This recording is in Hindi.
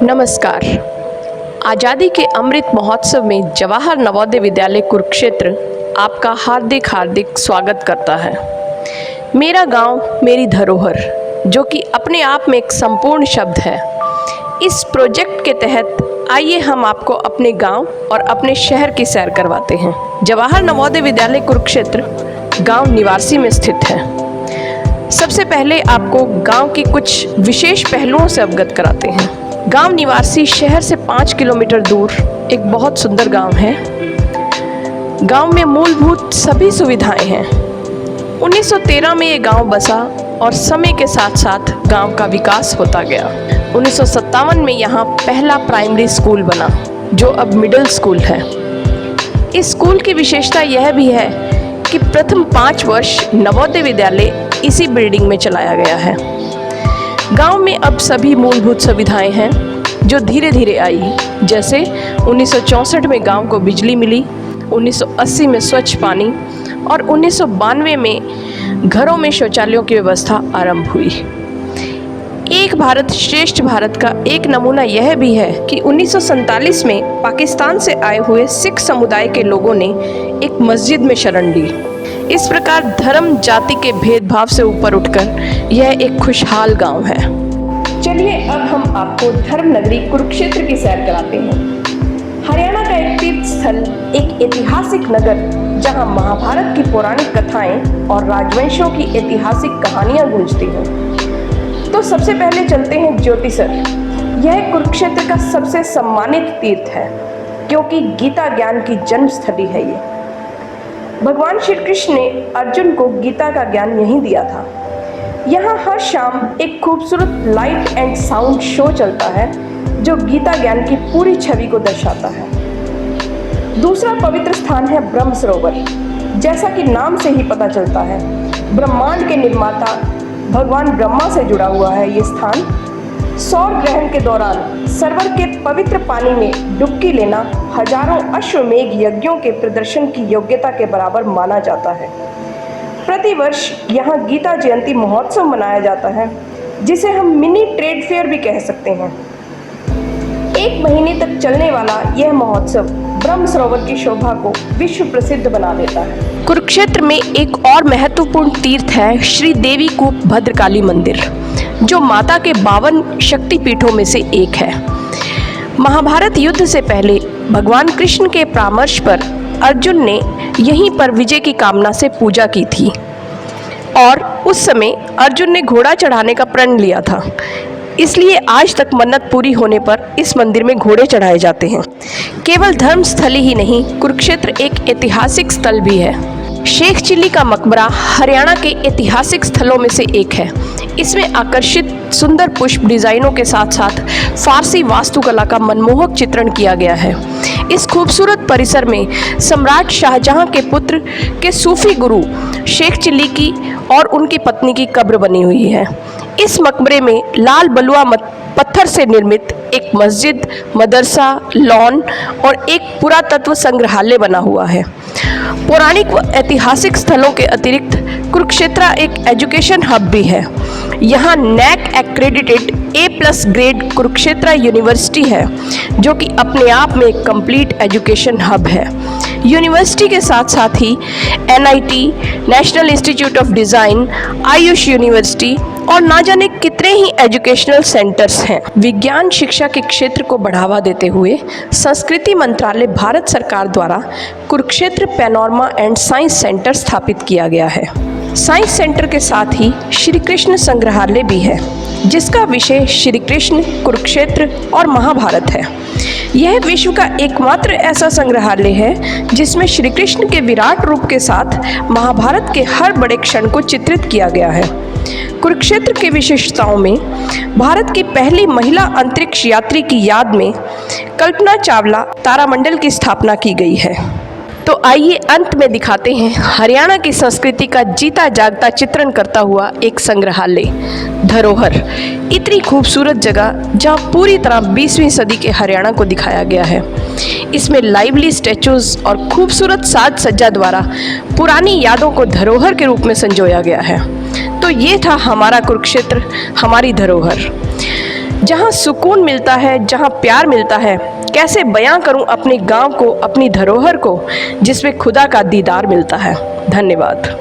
नमस्कार। आज़ादी के अमृत महोत्सव में जवाहर नवोदय विद्यालय कुरुक्षेत्र आपका हार्दिक हार्दिक स्वागत करता है। मेरा गांव मेरी धरोहर, जो कि अपने आप में एक संपूर्ण शब्द है। इस प्रोजेक्ट के तहत आइए हम आपको अपने गांव और अपने शहर की सैर करवाते हैं। जवाहर नवोदय विद्यालय कुरुक्षेत्र गांव निवासी में स्थित है। सबसे पहले आपको गांव की कुछ विशेष पहलुओं से अवगत कराते हैं। गांव निवासी शहर से 5 किलोमीटर दूर एक बहुत सुंदर गांव है। गांव में मूलभूत सभी सुविधाएं हैं। 1913 में ये गांव बसा और समय के साथ साथ गांव का विकास होता गया। 1957 में यहाँ पहला प्राइमरी स्कूल बना, जो अब मिडिल स्कूल है। इस स्कूल की विशेषता यह भी है कि प्रथम 5 वर्ष नवोदय विद्यालय इसी बिल्डिंग में चलाया गया है। गांव में अब सभी मूलभूत सुविधाएं हैं जो धीरे धीरे आई, जैसे 1964 में गांव को बिजली मिली, 1980 में स्वच्छ पानी और 1992 में घरों में शौचालयों की व्यवस्था आरंभ हुई। एक भारत श्रेष्ठ भारत का एक नमूना यह भी है कि 1947 में पाकिस्तान से आए हुए सिख समुदाय के लोगों ने एक मस्जिद में शरण ली। इस प्रकार धर्म जाति के भेदभाव से ऊपर उठकर यह एक खुशहाल गांव है। चलिए अब हम आपको धर्म नगरी कुरुक्षेत्र की सैर कराते हैं। हरियाणा का एक तीर्थ स्थल, एक ऐतिहासिक नगर जहां महाभारत की पौराणिक कथाएं और राजवंशों की ऐतिहासिक कहानियां गूंजती हैं। तो सबसे पहले चलते हैं ज्योतिसर। यह कुरुक्षेत्र का सबसे सम्मानित तीर्थ है, क्योंकि गीता ज्ञान की जन्मस्थली है। ये भगवान श्री कृष्ण ने अर्जुन को गीता का ज्ञान यहीं दिया था। यहाँ हर शाम एक खूबसूरत लाइट एंड साउंड शो चलता है, जो गीता ज्ञान की पूरी छवि को दर्शाता है। दूसरा पवित्र स्थान है ब्रह्म सरोवर। जैसा कि नाम से ही पता चलता है, ब्रह्मांड के निर्माता भगवान ब्रह्मा से जुड़ा हुआ है। ये स्थान सौर ग्रहण के दौरान सरोवर के पवित्र पानी में डुबकी लेना हजारों अश्वमेघ यज्ञों के प्रदर्शन की योग्यता के बराबर माना जाता है। प्रतिवर्ष यहाँ गीता जयंती महोत्सव मनाया जाता है, जिसे हम मिनी ट्रेड फेयर भी कह सकते हैं। 1 महीने तक चलने वाला यह महोत्सव ब्रह्म सरोवर की शोभा को विश्व प्रसिद्ध बना देता है। कुरुक्षेत्र में एक और महत्वपूर्ण तीर्थ है श्री देवी कूप भद्रकाली मंदिर, जो माता के 52 शक्तिपीठों में से एक है। महाभारत युद्ध से पहले भगवान कृष्ण के परामर्श पर अर्जुन ने यहीं पर विजय की कामना से पूजा की थी, और उस समय अर्जुन ने घोड़ा चढ़ाने का प्रण लिया था। इसलिए आज तक मन्नत पूरी होने पर इस मंदिर में घोड़े चढ़ाए जाते हैं। केवल धर्म स्थल ही नहीं, कुरुक्षेत्र एक ऐतिहासिक स्थल भी है। शेख चिल्ली का मकबरा हरियाणा के ऐतिहासिक स्थलों में से एक है। इसमें आकर्षित सुंदर पुष्प डिजाइनों के साथ साथ फारसी वास्तुकला का मनमोहक चित्रण किया गया है। इस खूबसूरत परिसर में सम्राट शाहजहां के पुत्र के सूफी गुरु शेख चिल्ली की और उनकी पत्नी की कब्र बनी हुई है। इस मकबरे में लाल बलुआ पत्थर से निर्मित एक मस्जिद, मदरसा, लॉन और एक पुरातत्व संग्रहालय बना हुआ है। पौराणिक व ऐतिहासिक स्थलों के अतिरिक्त कुरुक्षेत्र एक एजुकेशन हब भी है। यहाँ NAAC accredited A+ grade Kurukshetra university है, जो कि अपने आप में एक कंप्लीट एजुकेशन हब है। यूनिवर्सिटी के साथ साथ ही NIT, national institute of design, Ayush university और ना जाने कितने ही एजुकेशनल सेंटर्स हैं। विज्ञान शिक्षा के क्षेत्र को बढ़ावा देते हुए संस्कृति मंत्रालय भारत सरकार द्वारा Kurukshetra panorama and science centre स्थापित किया गया है। साइंस सेंटर के साथ ही श्री कृष्ण संग्रहालय भी है, जिसका विषय श्री कृष्ण, कुरुक्षेत्र और महाभारत है। यह विश्व का एकमात्र ऐसा संग्रहालय है जिसमें श्री कृष्ण के विराट रूप के साथ महाभारत के हर बड़े क्षण को चित्रित किया गया है। कुरुक्षेत्र की विशेषताओं में भारत की पहली महिला अंतरिक्ष यात्री की याद में कल्पना चावला तारामंडल की स्थापना की गई है। तो आइए अंत में दिखाते हैं हरियाणा की संस्कृति का जीता जागता चित्रण करता हुआ एक संग्रहालय, धरोहर। इतनी खूबसूरत जगह जहां पूरी तरह 20वीं सदी के हरियाणा को दिखाया गया है। इसमें लाइवली स्टैचूज और खूबसूरत साज सज्जा द्वारा पुरानी यादों को धरोहर के रूप में संजोया गया है। तो ये था हमारा कुरुक्षेत्र, हमारी धरोहर। जहाँ सुकून मिलता है, जहाँ प्यार मिलता है। कैसे बयां करूं अपने गांव को, अपनी धरोहर को, जिसमें खुदा का दीदार मिलता है। धन्यवाद।